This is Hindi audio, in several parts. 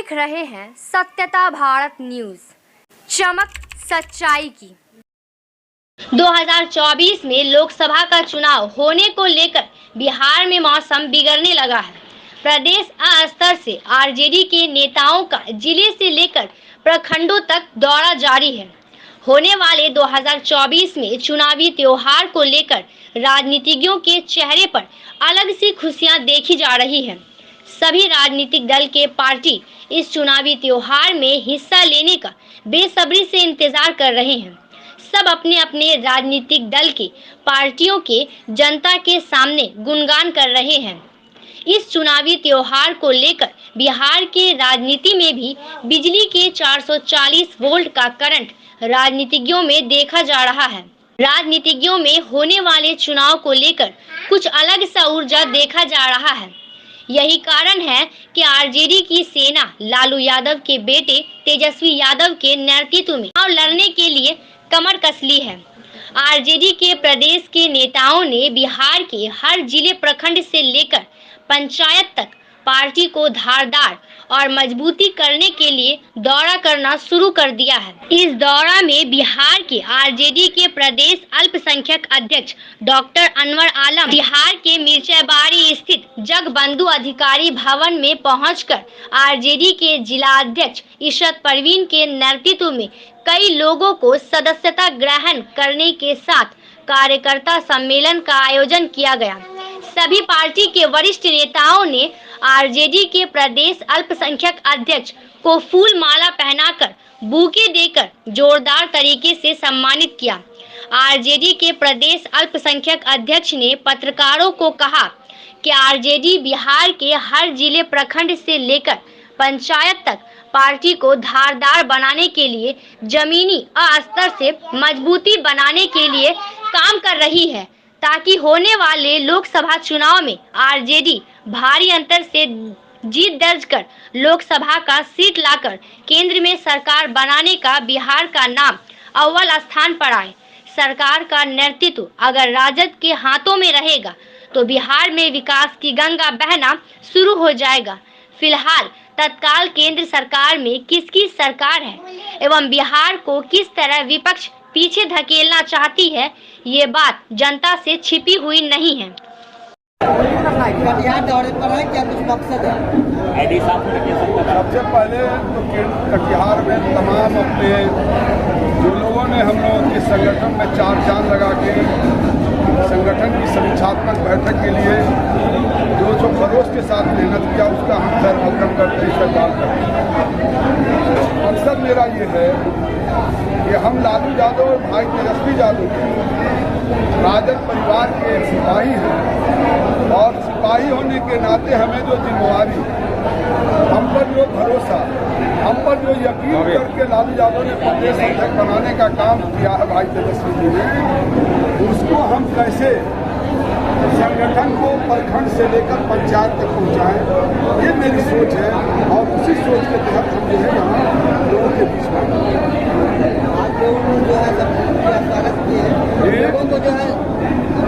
देख रहे हैं सत्यता भारत न्यूज, चमक सच्चाई की। 2024 में लोकसभा का चुनाव होने को लेकर बिहार में मौसम बिगड़ने लगा है। प्रदेश स्तर से आरजेडी के नेताओं का जिले से लेकर प्रखंडों तक दौरा जारी है। होने वाले 2024 में चुनावी त्योहार को लेकर राजनीतिज्ञों के चेहरे पर अलग सी खुशियां देखी जा रही हैं। सभी राजनीतिक दल के पार्टी इस चुनावी त्योहार में हिस्सा लेने का बेसब्री से इंतजार कर रहे हैं। सब अपने अपने राजनीतिक दल की पार्टियों के जनता के सामने गुणगान कर रहे हैं। इस चुनावी त्योहार को लेकर बिहार के राजनीति में भी बिजली के 440 वोल्ट का करंट राजनीतिज्ञों में देखा जा रहा है। राजनीतिज्ञों में होने वाले चुनाव को लेकर कुछ अलग सा ऊर्जा देखा जा रहा है। यही कारण है कि आरजेडी की सेना लालू यादव के बेटे तेजस्वी यादव के नेतृत्व में चुनाव लड़ने के लिए कमर कस ली है। आरजेडी के प्रदेश के नेताओं ने बिहार के हर जिले प्रखंड से लेकर पंचायत तक पार्टी को धारदार और मजबूती करने के लिए दौरा करना शुरू कर दिया है। इस दौरा में बिहार के आरजेडी के प्रदेश अल्पसंख्यक अध्यक्ष डॉक्टर अनवर आलम बिहार के मिर्चाबाड़ी स्थित जगबंधु अधिकारी भवन में पहुंचकर आरजेडी के जिला अध्यक्ष इशरत परवीन के नेतृत्व में कई लोगों को सदस्यता ग्रहण करने के साथ कार्यकर्ता सम्मेलन का आयोजन किया गया। सभी पार्टी के वरिष्ठ नेताओं ने आरजेडी के प्रदेश अल्पसंख्यक अध्यक्ष को फूल माला पहनाकर बुके देकर जोरदार तरीके से सम्मानित किया। आरजेडी के प्रदेश अल्पसंख्यक अध्यक्ष ने पत्रकारों को कहा कि आरजेडी बिहार के हर जिले प्रखंड से लेकर पंचायत तक पार्टी को धारदार बनाने के लिए जमीनी स्तर से मजबूती बनाने के लिए काम कर रही है, ताकि होने वाले लोकसभा चुनाव में आरजेडी भारी अंतर से जीत दर्ज कर लोकसभा का सीट लाकर केंद्र में सरकार बनाने का बिहार का नाम अव्वल स्थान पर आए। सरकार का नेतृत्व अगर राजद के हाथों में रहेगा तो बिहार में विकास की गंगा बहना शुरू हो जाएगा। फिलहाल तत्काल केंद्र सरकार में किसकी सरकार है एवं बिहार को किस तरह विपक्ष पीछे धकेलना चाहती है, ये बात जनता से छिपी हुई नहीं है। दौरे पर है क्या कुछ मकसद है? सबसे पहले तो कटिहार में तमाम अपने जो लोगों ने हम लोगों के संगठन में चार चांद लगा के संगठन की समीक्षात्मक बैठक के लिए जो खरोश के साथ मेहनत किया उसका हम खैर मकदम करते हैं, इस्तेमाल करते हैं। मकसद मेरा ये है कि हम लालू यादव और भाई तेजस्वी यादव राजद परिवार के एक सिपाही हैं और सिपाही होने के नाते हमें जो जिम्मेवारी, हम पर जो भरोसा, हम पर जो यकीन करके लालू यादव ने प्रदेश अध्यक्ष बनाने का काम किया है भाई तेजस्वी जी ने, उसको हम कैसे संगठन को प्रखंड से लेकर पंचायत तक पहुंचाएं, ये मेरी सोच है और उसी सोच के तहत हम जो है यहाँ लोगों के बीच में आज लोग जो है स्वागत किए लोगों को जो है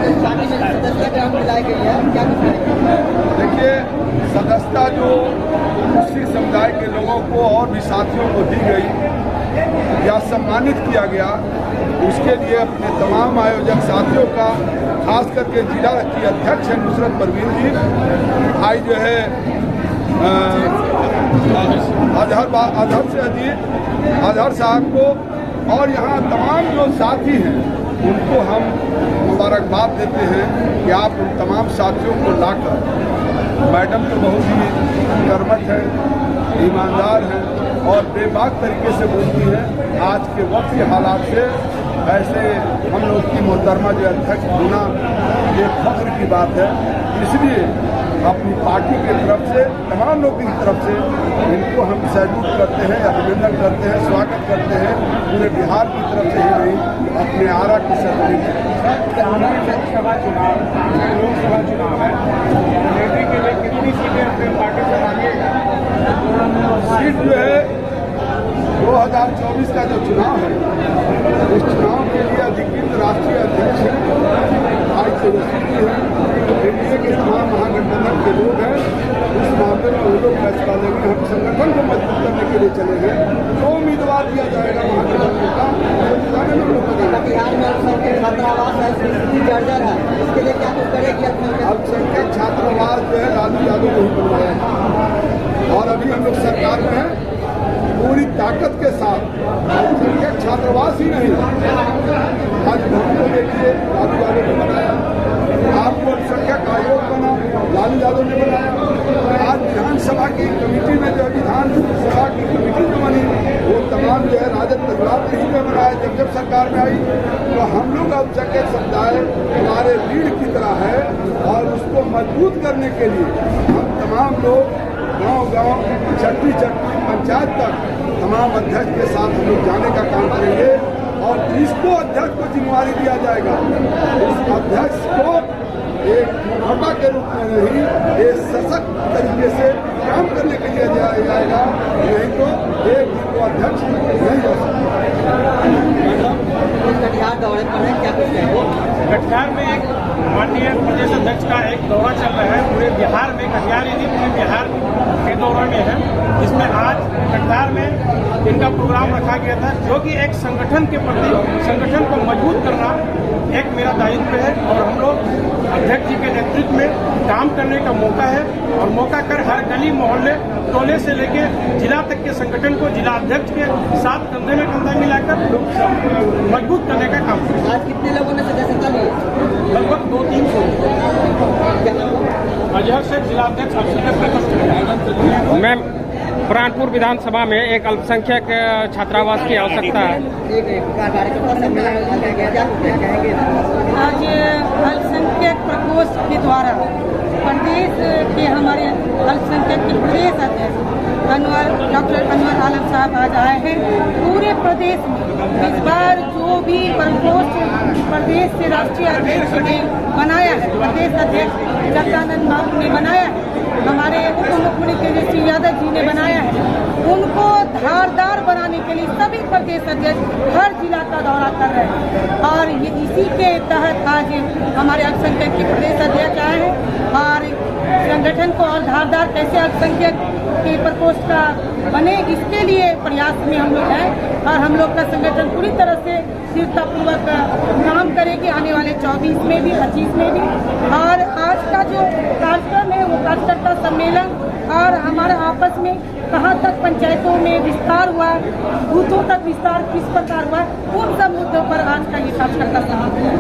सदस्यता ग्रहण दिलाई गई है, क्या देखिए सदस्यता जो उसी समुदाय के लोगों को और भी साथियों को दी गई या सम्मानित किया गया, उसके लिए अपने तमाम आयोजक साथियों का, खास करके जिला की अध्यक्ष है नुसरत परवीन जी, भाई जो है अजहर साहब को और यहाँ तमाम जो साथी हैं उनको हम मुबारकबाद देते हैं कि आप उन तमाम साथियों को लाकर, मैडम तो बहुत ही कर्मठ है, ईमानदार हैं और बेबाक तरीके से बोलती है। आज के वक्त के हालात से ऐसे हम लोग की मोहतरमा जो अध्यक्ष होना ये फख्र की बात है, इसलिए अपनी पार्टी की तरफ से, तमाम लोगों की तरफ से इनको हम सैल्यूट करते हैं, अभिनंदन करते हैं, स्वागत करते हैं। पूरे बिहार की तरफ से ही नहीं, अपने आरा की सरकारी लोकसभा चुनाव है, लेने के लिए कितनी सीटें अपने पार्टी से मांगेगा? सीट जो है 2024 का जो चुनाव है, इस चुनाव के लिए अधिकृत राष्ट्रीय अध्यक्ष भाई तेजस्वी जी हैं, एनडीए के तमाम महागठबंधन के लोग हैं। इस मामले में वो लोग फैसला लेंगे। हम संगठन को मजबूत जर्जर है, इसके लिए क्या कुछ करेगी अल्पसंख्यक छात्रावास जो है लालू यादव ने ही बनवाया है और अभी हम लोग सरकार में हैं पूरी ताकत के साथ। अल्पसंख्यक छात्रावास ही नहीं, आज भवन को देखिए लालू यादव ने बनाया, आपको अल्पसंख्यक आयोग बना लालू यादव ने बनाया, आज विधानसभा की कमेटी में जो विधानसभा की कमेटी जो बनी वो तमाम जो है राजद परिवार ने ही बनाया। जब सरकार में आई तो हम लोग अल्पसंख्यक समुदाय हमारे रीढ़ की तरह है और उसको मजबूत करने के लिए हम तमाम लोग गांव-गांव, चट्टी-चट्टी, पंचायत तक तमाम अध्यक्ष के साथ हम लोग जाने का काम करेंगे और जिसको अध्यक्ष को जिम्मेवारी दिया जाएगा उस अध्यक्ष को एक मुखौटा के रूप में नहीं, एक सशक्त तरीके से काम करने के लिए दिया जाएगा, नहीं तो एक दिन को अध्यक्ष नहीं हो सकता। कटिहार दौरे पर है, क्या कुछ कहेंगे? कटिहार में एक माननीय प्रदेश अध्यक्ष का एक दौरा चल रहा है पूरे बिहार में। कटिहार यदि पूरे बिहार के दौरे में है, जिसमें आज कटिहार में इनका प्रोग्राम रखा गया था, जो कि एक संगठन के प्रति संगठन को मजबूत करना एक मेरा दायित्व है और हम लोग अध्यक्ष जी के नेतृत्व में काम करने का मौका है और मौका कर हर गली मोहल्ले टोले से लेके जिला तक के संगठन को जिला अध्यक्ष के साथ कंधे में कंधा मिलाकर मजबूत करने का काम करें। आज कितने लोगों ने सदस्यता ली? लगभग 200-300। अजहर शेख जिला अध्यक्ष मैं बुरहानपुर विधानसभा में एक अल्पसंख्यक छात्रावास की आवश्यकता है। आज अल्पसंख्यक प्रकोष्ठ के द्वारा प्रदेश के हमारे अल्पसंख्यक के प्रदेश अध्यक्ष डॉक्टर अनवर आलम साहब आज आए हैं। पूरे प्रदेश में इस बार जो भी प्रकोष्ठ प्रदेश से राष्ट्रीय अध्यक्ष ने बनाया है, प्रदेश अध्यक्ष जगदानंद बाबू ने बनाया है, हमारे उप मुख्यमंत्री तेजस्वी यादव जी ने बनाया है, उनको धारदार बनाने के लिए सभी प्रदेश अध्यक्ष हर जिला का दौरा कर रहे हैं और ये इसी के तहत आज हमारे अल्पसंख्यक के प्रदेश अध्यक्ष आए हैं और संगठन को और धारदार कैसे अल्पसंख्यक के प्रकोष्ठ का बने इसके लिए प्रयास में हम लोग हैं और हम लोग का संगठन पूरी तरह से स्थिरतापूर्वक काम करेगी आने वाले 24 में भी 25 में भी। और आज का जो कार्यक्रम है वो कार्यकर्ता सम्मेलन और हमारा आपस में कहाँ तक पंचायतों में विस्तार हुआ, बूथों तक विस्तार किस प्रकार हुआ, उन सब मुद्दों पर आज का ये कार्यकर्ता सम्मेलन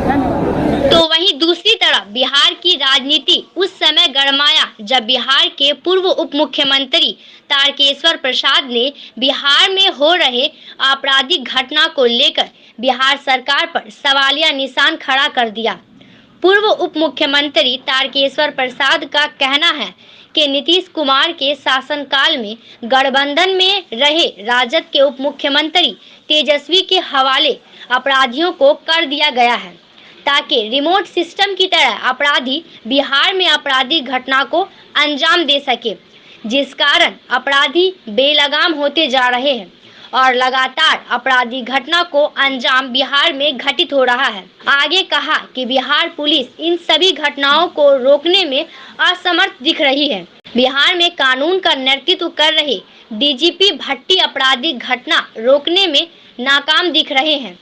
है। तो वहीं दूसरी तरफ बिहार की राजनीति उस समय गरमाया जब बिहार के पूर्व उप मुख्यमंत्री तारकेश्वर प्रसाद ने बिहार में हो रहे आपराधिक घटना को लेकर बिहार सरकार पर सवालिया निशान खड़ा कर दिया। पूर्व उप मुख्यमंत्री तारकेश्वर प्रसाद का कहना है कि नीतीश कुमार के शासनकाल में गठबंधन में रहे राजद के उप मुख्यमंत्री तेजस्वी के हवाले अपराधियों को कर दिया गया है ताकि रिमोट सिस्टम की तरह अपराधी बिहार में आपराधिक घटना को अंजाम दे सके, जिस कारण अपराधी बेलगाम होते जा रहे हैं और लगातार आपराधिक घटना को अंजाम बिहार में घटित हो रहा है। आगे कहा कि बिहार पुलिस इन सभी घटनाओं को रोकने में असमर्थ दिख रही है। बिहार में कानून का नेतृत्व कर रहे डीजीपी भट्टी आपराधिक घटना रोकने में नाकाम दिख रहे हैं।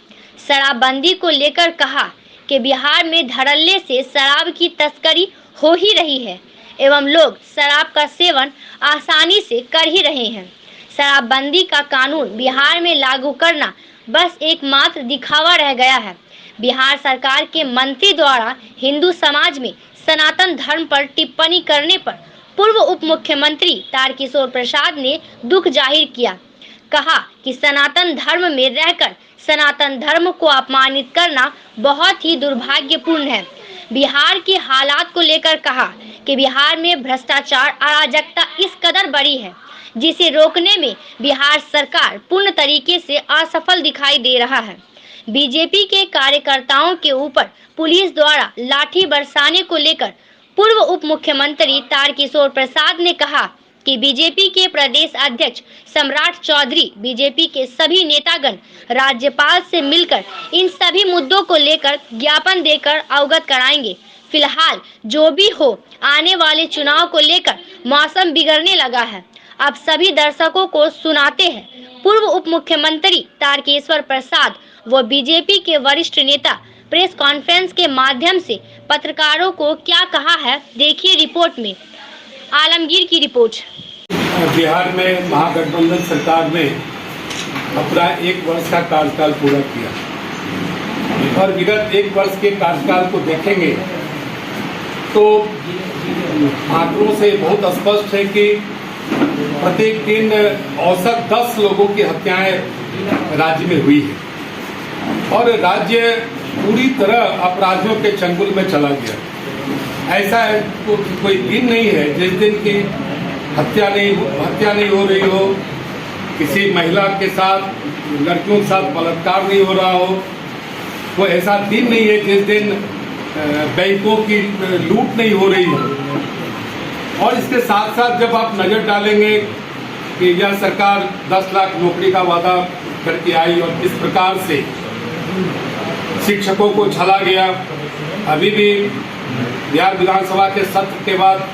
शराबबंदी को लेकर कहा कि बिहार में धड़ल्ले से शराब की तस्करी हो ही रही है एवं लोग शराब का सेवन आसानी से कर ही रहे हैं। शराबबंदी का कानून बिहार में लागू करना बस एकमात्र दिखावा रह गया है। बिहार सरकार के मंत्री द्वारा हिंदू समाज में सनातन धर्म पर टिप्पणी करने पर पूर्व उप मुख्यमंत्री तारकिशोर प्रसाद ने दुख जाहिर किया। कहा कि सनातन धर्म में रहकर सनातन धर्म को अपमानित करना बहुत ही दुर्भाग्यपूर्ण है। बिहार के हालात को लेकर कहा कि बिहार में भ्रष्टाचार अराजकता इस कदर बड़ी है जिसे रोकने में बिहार सरकार पूर्ण तरीके से असफल दिखाई दे रहा है। बीजेपी के कार्यकर्ताओं के ऊपर पुलिस द्वारा लाठी बरसाने को लेकर पूर्व उप मुख्यमंत्री तारकिशोर प्रसाद ने कहा कि बीजेपी के प्रदेश अध्यक्ष सम्राट चौधरी बीजेपी के सभी नेतागण राज्यपाल से मिलकर इन सभी मुद्दों को लेकर ज्ञापन देकर अवगत कराएंगे। फिलहाल जो भी हो, आने वाले चुनाव को लेकर मौसम बिगड़ने लगा है। अब सभी दर्शकों को सुनाते हैं पूर्व उप मुख्यमंत्री तारकेश्वर प्रसाद व बीजेपी के वरिष्ठ नेता प्रेस कॉन्फ्रेंस के माध्यम से पत्रकारों को क्या कहा है, देखिए रिपोर्ट में। आलमगीर की रिपोर्ट। बिहार में महागठबंधन सरकार ने अपना 1 वर्ष का कार्यकाल पूरा किया और विगत 1 वर्ष के कार्यकाल को देखेंगे तो आंकड़ों से बहुत स्पष्ट है कि प्रत्येक दिन औसत 10 लोगों की हत्याएं राज्य में हुई है और राज्य पूरी तरह अपराधियों के चंगुल में चला गया। ऐसा कोई दिन नहीं है जिस दिन की हत्या नहीं हो रही हो, किसी महिला के साथ, लड़कियों के साथ बलात्कार नहीं हो रहा हो। कोई ऐसा दिन नहीं है जिस दिन बैंकों की लूट नहीं हो रही हो। और इसके साथ साथ जब आप नजर डालेंगे कि यह सरकार 10 लाख नौकरी का वादा करके आई और किस प्रकार से शिक्षकों को छला गया। अभी भी बिहार विधानसभा के सत्र के बाद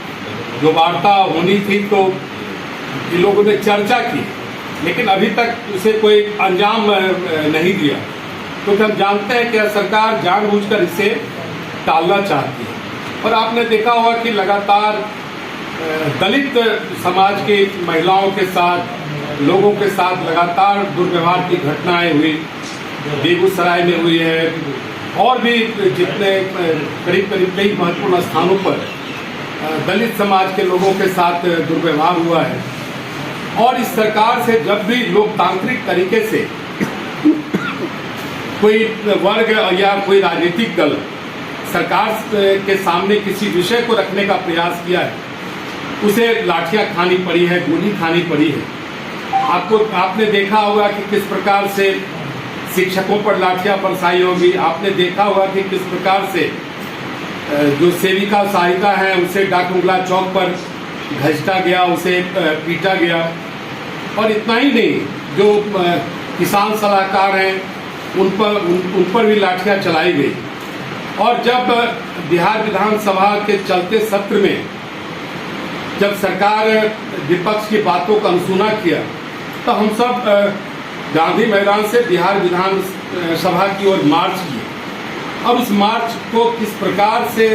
जो वार्ता होनी थी तो इन लोगों ने चर्चा की, लेकिन अभी तक उसे कोई अंजाम नहीं दिया, क्योंकि हम जानते हैं कि यह सरकार जानबूझकर इसे टालना चाहती है। और आपने देखा होगा कि लगातार दलित समाज की महिलाओं के साथ, लोगों के साथ लगातार दुर्व्यवहार की घटनाएं हुई। बेगूसराय में हुई है और भी जितने करीब कई महत्वपूर्ण स्थानों पर दलित समाज के लोगों के साथ दुर्व्यवहार हुआ है। और इस सरकार से जब भी लोकतांत्रिक तरीके से कोई वर्ग या कोई राजनीतिक दल सरकार के सामने किसी विषय को रखने का प्रयास किया है, उसे लाठियां खानी पड़ी है, गोली खानी पड़ी है। आपने देखा होगा कि किस प्रकार से शिक्षकों पर लाठियां बरसाई होगी। आपने देखा होगा कि किस प्रकार से जो सेविका सहायिका है उसे डाकुंगला चौक पर घसीटा गया, उसे पीटा गया। और इतना ही नहीं, जो किसान सलाहकार हैं उन पर भी लाठियां चलाई गई। और जब बिहार विधानसभा के चलते सत्र में जब सरकार विपक्ष की बातों का अनसुना किया तो हम सब गांधी मैदान से बिहार विधानसभा की ओर मार्च किए। और उस मार्च को किस प्रकार से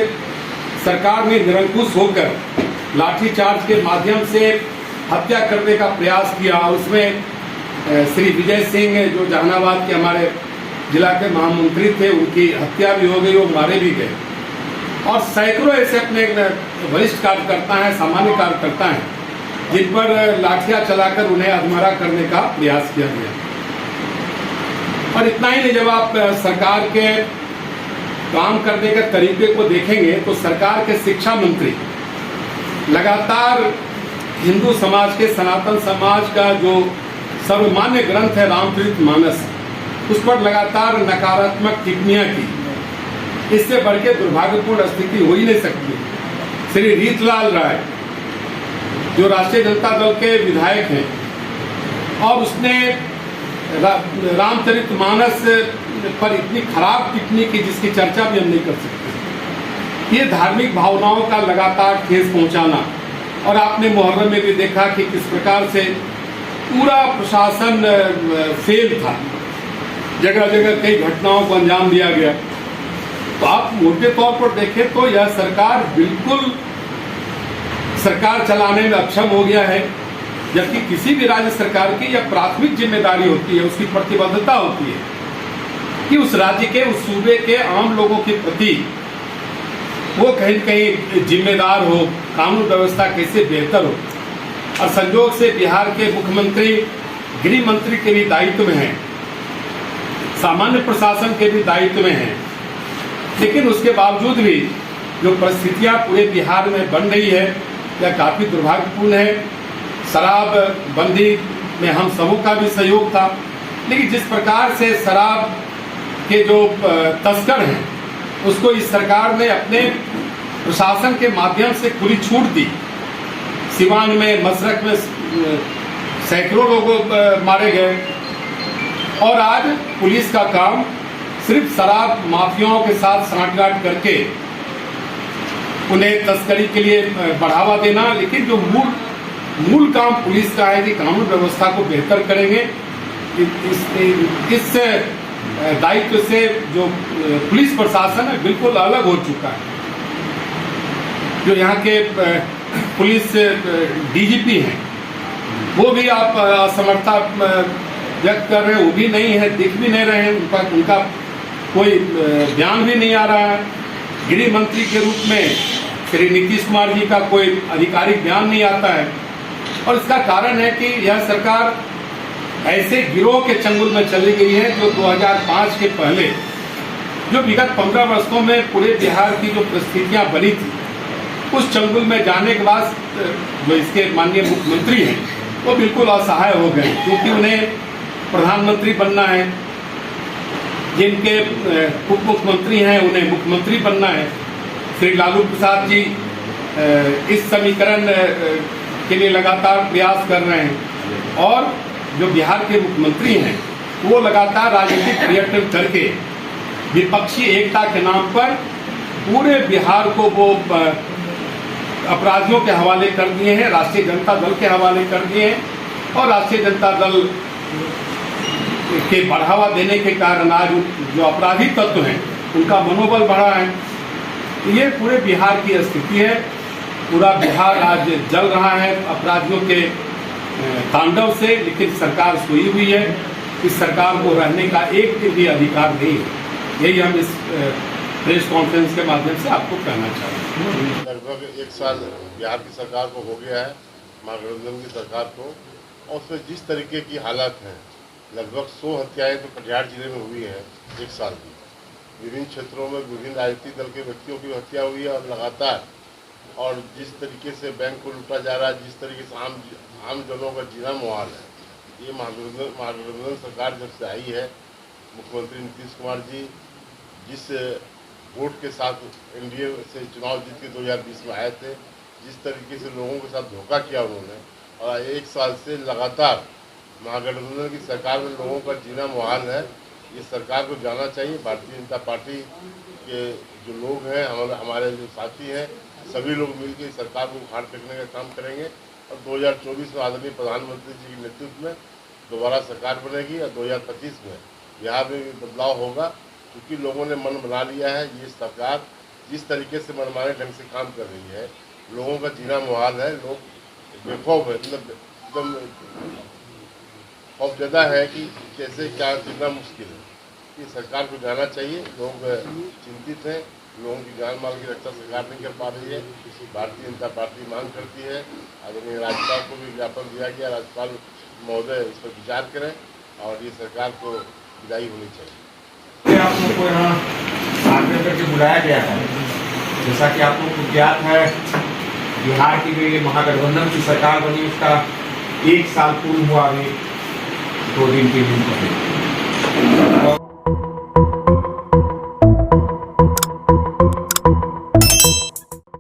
सरकार ने निरंकुश होकर लाठीचार्ज के माध्यम से हत्या करने का प्रयास किया। उसमें श्री विजय सिंह जो जहानाबाद के हमारे जिला के महामंत्री थे, उनकी हत्या भी हो गई, वो मारे भी गए। और सैकड़ों ऐसे अपने वरिष्ठ कार्यकर्ता हैं, सामान्य कार्यकर्ता हैं, जिन पर लाठियां चलाकर उन्हें अधमरा करने का प्रयास किया गया। और इतना ही नहीं, जब आप सरकार के काम करने के तरीके को देखेंगे तो सरकार के शिक्षा मंत्री लगातार हिंदू समाज के, सनातन समाज का जो सर्वमान्य ग्रंथ है रामचरितमानस, उस पर लगातार नकारात्मक टिप्पणियां की। इससे बढ़ के दुर्भाग्यपूर्ण स्थिति हो ही नहीं सकती। श्री रीतलाल राय जो राष्ट्रीय जनता दल के विधायक हैं और उसने रामचरितमानस पर इतनी खराब टिप्पणी की जिसकी चर्चा भी हम नहीं कर सकते। ये धार्मिक भावनाओं का लगातार ठेस पहुंचाना। और आपने मुहर्रम में भी देखा कि किस प्रकार से पूरा प्रशासन फेल था, जगह जगह कई घटनाओं को अंजाम दिया गया। तो आप मोटे तौर पर देखें तो यह सरकार बिल्कुल सरकार चलाने में अक्षम हो गया है, जबकि किसी भी राज्य सरकार की यह प्राथमिक जिम्मेदारी होती है, उसकी प्रतिबद्धता होती है कि उस राज्य के, उस सूबे के आम लोगों के प्रति वो कहीं न कहीं जिम्मेदार हो, कानून व्यवस्था कैसे बेहतर हो। और संयोग से बिहार के मुख्यमंत्री गृह मंत्री के भी दायित्व में हैं, सामान्य प्रशासन के भी दायित्व में हैं। लेकिन उसके बावजूद भी जो परिस्थितियां पूरे बिहार में बन रही है यह काफ़ी दुर्भाग्यपूर्ण है। शराब बंदी में हम सबों का भी सहयोग था, लेकिन जिस प्रकार से शराब के जो तस्कर हैं उसको इस सरकार ने अपने प्रशासन के माध्यम से खुली छूट दी। सिवान में, मसरक में सैकड़ों लोग मारे गए और आज पुलिस का काम सिर्फ शराब माफियाओं के साथ सांठगांठ करके उन्हें तस्करी के लिए बढ़ावा देना। लेकिन जो मूल काम पुलिस का है कि कानून व्यवस्था को बेहतर करेंगे, इस दायित्व से जो पुलिस प्रशासन है बिल्कुल अलग हो चुका है। जो यहाँ के पुलिस डीजीपी हैं वो भी आप असमर्थता व्यक्त कर रहे हैं, वो भी नहीं है, दिख भी नहीं रहे हैं, उनका कोई बयान भी नहीं आ रहा है। गृह मंत्री के रूप में श्री नीतीश कुमार जी का कोई आधिकारिक बयान नहीं आता है। और इसका कारण है कि यह सरकार ऐसे गिरोह के चंगुल में चली गई है जो 2005 के पहले जो विगत 15 वर्षों में पूरे बिहार की जो परिस्थितियां बनी थी, उस चंगुल में जाने के बाद जो इसके माननीय मुख्यमंत्री हैं वो बिल्कुल असहाय हो गए, क्योंकि उन्हें प्रधानमंत्री बनना है, जिनके उप मुख्यमंत्री हैं उन्हें मुख्यमंत्री बनना है। श्री लालू प्रसाद जी इस समीकरण के लिए लगातार प्रयास कर रहे हैं और जो बिहार के मुख्यमंत्री हैं वो लगातार राजनीतिक पर्यटन करके विपक्षी एकता के नाम पर पूरे बिहार को वो अपराधियों के हवाले कर दिए हैं, राष्ट्रीय जनता दल के हवाले कर दिए हैं। और राष्ट्रीय जनता दल के बढ़ावा देने के कारण आज जो अपराधी तत्व हैं उनका मनोबल बढ़ा है। ये पूरे बिहार की स्थिति है। पूरा बिहार आज जल रहा है अपराधियों के तांडव से, लेकिन सरकार सोई हुई है। इस सरकार को रहने का एक भी अधिकार नहीं है। यही हम इस प्रेस कॉन्फ्रेंस के माध्यम से आपको कहना चाहते हैं। लगभग 1 साल बिहार की सरकार को हो गया है, महागठबंधन की सरकार को, और उसमें जिस तरीके की हालत है, लगभग 100 हत्याएं तो कटिहार जिले में हुई है 1 साल की। विभिन्न क्षेत्रों में विभिन्न राजनीतिक दल के व्यक्तियों की हत्या हुई है और लगातार, और जिस तरीके से बैंक को लूटा जा रहा है, जिस तरीके से आम जनों का जीना मुहाल है, ये महागठबंधन सरकार जब से आई है, मुख्यमंत्री नीतीश कुमार जी जिस वोट के साथ एनडीए से चुनाव जीत के 2020 में आए थे, जिस तरीके से लोगों के साथ धोखा किया उन्होंने, और 1 साल से लगातार महागठबंधन की सरकार में लोगों का जीना मुहाल है। ये सरकार को जाना चाहिए। भारतीय जनता पार्टी के जो लोग हैं, हमारे जो साथी हैं, सभी लोग मिलकर सरकार को उखाड़ फेंकने का काम करेंगे और 2024 में आदरणीय प्रधानमंत्री जी के नेतृत्व में दोबारा सरकार बनेगी और 2025 में बिहार में भी बदलाव होगा, क्योंकि लोगों ने मन बना लिया है। ये सरकार जिस तरीके से मनमाने ढंग से काम कर रही है, लोगों का जीना मुहाल है, लोग बेखौफ है, मतलब एकदम खौफ ज़्यादा है कि कैसे क्या जीना मुश्किल है। ये सरकार को जाना चाहिए। लोग चिंतित हैं, लोगों की जान माल की रक्षा सरकार नहीं कर पा रही है। भारतीय जनता पार्टी मांग करती है, आदरणीय राज्यपाल को भी ज्ञापन दिया गया, राज्यपाल महोदय इस पर विचार करें और ये सरकार को विदाई होनी चाहिए। आप लोग को यहाँ आग्रह करके बुलाया गया है, जैसा कि आप लोग को ज्ञात है, बिहार की जो ये महागठबंधन की सरकार बनी उसका 1 साल पूर्ण हुआ अभी 2 दिन 3 दिन पहले।